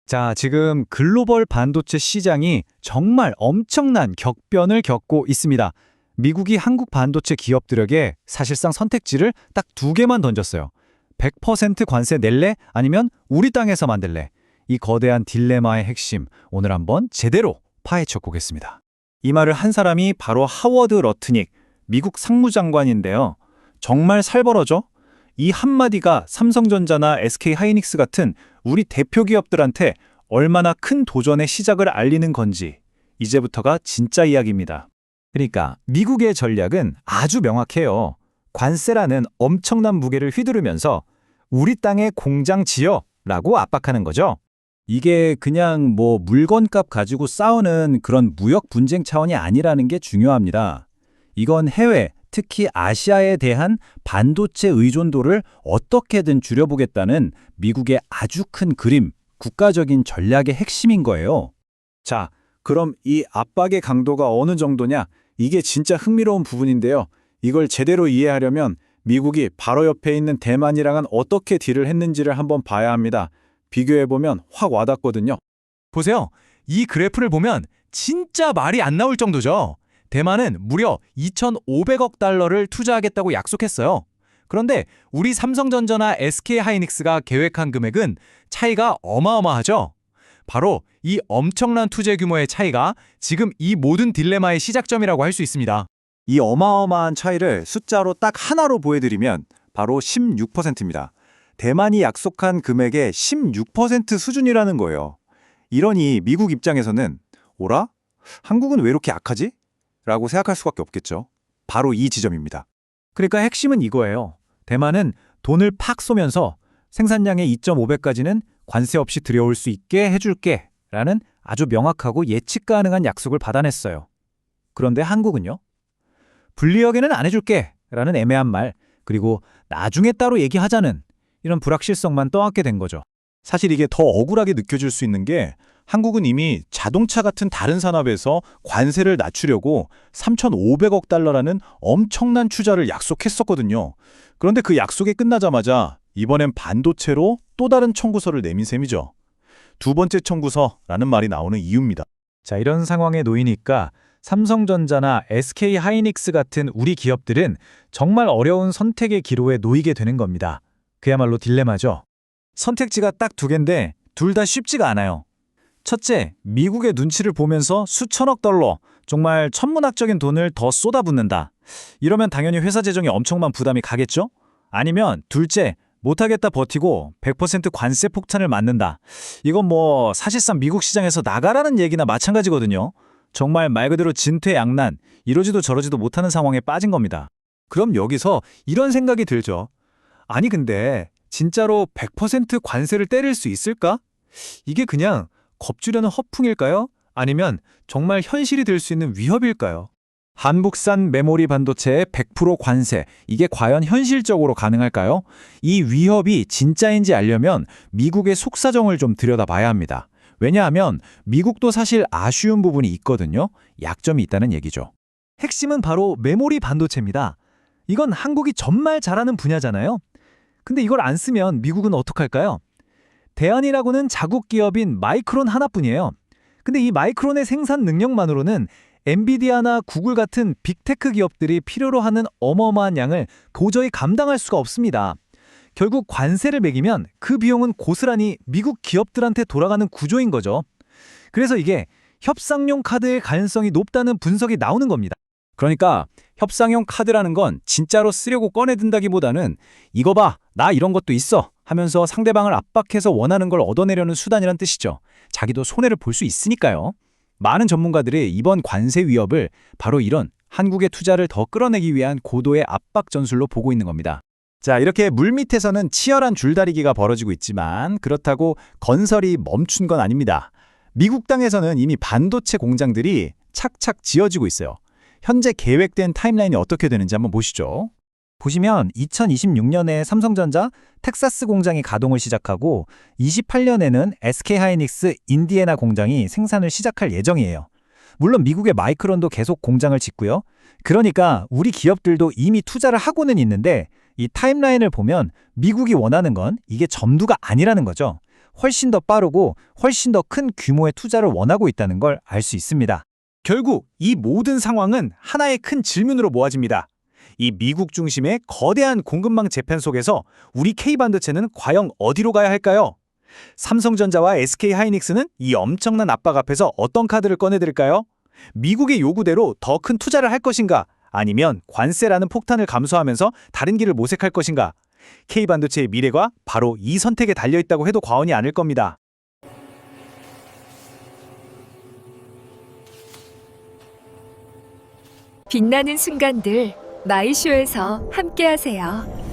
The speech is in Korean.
자, 지금 글로벌 반도체 시장이 정말 엄청난 격변을 겪고 있습니다. 미국이 한국 반도체 기업들에게 사실상 선택지를 딱 두 개만 던졌어요. 100% 관세 낼래? 아니면 우리 땅에서 만들래? 이 거대한 딜레마의 핵심, 오늘 한번 제대로 파헤쳐 보겠습니다. 이 말을 한 사람이 바로 하워드 러트닉, 미국 상무장관인데요. 정말 살벌하죠? 이 한마디가 삼성전자나 SK하이닉스 같은 우리 대표 기업들한테 얼마나 큰 도전의 시작을 알리는 건지, 이제부터가 진짜 이야기입니다. 그러니까 미국의 전략은 아주 명확해요. 관세라는 엄청난 무게를 휘두르면서 우리 땅에 공장 지어라고 압박하는 거죠. 이게 그냥 뭐 물건값 가지고 싸우는 그런 무역 분쟁 차원이 아니라는 게 중요합니다. 이건 해외, 특히 아시아에 대한 반도체 의존도를 어떻게든 줄여보겠다는 미국의 아주 큰 그림, 국가적인 전략의 핵심인 거예요. 자, 그럼 이 압박의 강도가 어느 정도냐? 이게 진짜 흥미로운 부분인데요. 이걸 제대로 이해하려면 미국이 바로 옆에 있는 대만이랑은 어떻게 딜을 했는지를 한번 봐야 합니다. 비교해보면 확 와닿거든요. 보세요. 이 그래프를 보면 진짜 말이 안 나올 정도죠. 대만은 무려 2,500억 달러를 투자하겠다고 약속했어요. 그런데 우리 삼성전자나 SK하이닉스가 계획한 금액은 차이가 어마어마하죠. 바로 이 엄청난 투자 규모의 차이가 지금 이 모든 딜레마의 시작점이라고 할 수 있습니다. 이 어마어마한 차이를 숫자로 딱 하나로 보여드리면 바로 16%입니다. 대만이 약속한 금액의 16% 수준이라는 거예요. 이러니 미국 입장에서는 오라? 한국은 왜 이렇게 약하지? 라고 생각할 수밖에 없겠죠. 바로 이 지점입니다. 그러니까 핵심은 이거예요. 대만은 돈을 팍 쏘면서 생산량의 2.5배까지는 관세 없이 들여올 수 있게 해줄게 라는 아주 명확하고 예측 가능한 약속을 받아냈어요. 그런데 한국은요? 불리하게는 안 해줄게 라는 애매한 말, 그리고 나중에 따로 얘기하자는 이런 불확실성만 떠안게 된 거죠. 사실 이게 더 억울하게 느껴질 수 있는 게 한국은 이미 자동차 같은 다른 산업에서 관세를 낮추려고 3,500억 달러라는 엄청난 투자를 약속했었거든요. 그런데 그 약속이 끝나자마자 이번엔 반도체로 또 다른 청구서를 내민 셈이죠. 두 번째 청구서라는 말이 나오는 이유입니다. 자, 이런 상황에 놓이니까 삼성전자나 SK하이닉스 같은 우리 기업들은 정말 어려운 선택의 기로에 놓이게 되는 겁니다. 그야말로 딜레마죠. 선택지가 딱 두 개인데 둘 다 쉽지가 않아요. 첫째, 미국의 눈치를 보면서 수천억 달러, 정말 천문학적인 돈을 더 쏟아붓는다. 이러면 당연히 회사 재정에 엄청난 부담이 가겠죠? 아니면 둘째, 못하겠다 버티고 100% 관세 폭탄을 맞는다. 이건 뭐 사실상 미국 시장에서 나가라는 얘기나 마찬가지거든요. 정말 말 그대로 진퇴양난, 이러지도 저러지도 못하는 상황에 빠진 겁니다. 그럼 여기서 이런 생각이 들죠. 아니 근데 진짜로 100% 관세를 때릴 수 있을까? 이게 그냥 겁주려는 허풍일까요? 아니면 정말 현실이 될 수 있는 위협일까요? 한국산 메모리 반도체의 100% 관세, 이게 과연 현실적으로 가능할까요? 이 위협이 진짜인지 알려면 미국의 속사정을 좀 들여다봐야 합니다. 왜냐하면 미국도 사실 아쉬운 부분이 있거든요. 약점이 있다는 얘기죠. 핵심은 바로 메모리 반도체입니다. 이건 한국이 정말 잘하는 분야잖아요. 근데 이걸 안 쓰면 미국은 어떡할까요? 대안이라고는 자국 기업인 마이크론 하나뿐이에요. 근데 이 마이크론의 생산 능력만으로는 엔비디아나 구글 같은 빅테크 기업들이 필요로 하는 어마어마한 양을 도저히 감당할 수가 없습니다. 결국 관세를 매기면 그 비용은 고스란히 미국 기업들한테 돌아가는 구조인 거죠. 그래서 이게 협상용 카드의 가능성이 높다는 분석이 나오는 겁니다. 그러니까 협상용 카드라는 건 진짜로 쓰려고 꺼내든다기보다는 이거 봐, 나 이런 것도 있어 하면서 상대방을 압박해서 원하는 걸 얻어내려는 수단이란 뜻이죠. 자기도 손해를 볼 수 있으니까요. 많은 전문가들이 이번 관세 위협을 바로 이런 한국의 투자를 더 끌어내기 위한 고도의 압박 전술로 보고 있는 겁니다. 자, 이렇게 물밑에서는 치열한 줄다리기가 벌어지고 있지만 그렇다고 건설이 멈춘 건 아닙니다. 미국 땅에서는 이미 반도체 공장들이 착착 지어지고 있어요. 현재 계획된 타임라인이 어떻게 되는지 한번 보시죠. 보시면 2026년에 삼성전자 텍사스 공장이 가동을 시작하고 28년에는 SK하이닉스 인디애나 공장이 생산을 시작할 예정이에요. 물론 미국의 마이크론도 계속 공장을 짓고요. 그러니까 우리 기업들도 이미 투자를 하고는 있는데 이 타임라인을 보면 미국이 원하는 건 이게 점두가 아니라는 거죠. 훨씬 더 빠르고 훨씬 더 큰 규모의 투자를 원하고 있다는 걸 알 수 있습니다. 결국 이 모든 상황은 하나의 큰 질문으로 모아집니다. 이 미국 중심의 거대한 공급망 재편 속에서 우리 K반도체는 과연 어디로 가야 할까요? 삼성전자와 SK하이닉스는 이 엄청난 압박 앞에서 어떤 카드를 꺼내들까요? 미국의 요구대로 더 큰 투자를 할 것인가? 아니면 관세라는 폭탄을 감수하면서 다른 길을 모색할 것인가? K반도체의 미래가 바로 이 선택에 달려있다고 해도 과언이 아닐 겁니다. 빛나는 순간들 마이쇼에서 함께하세요.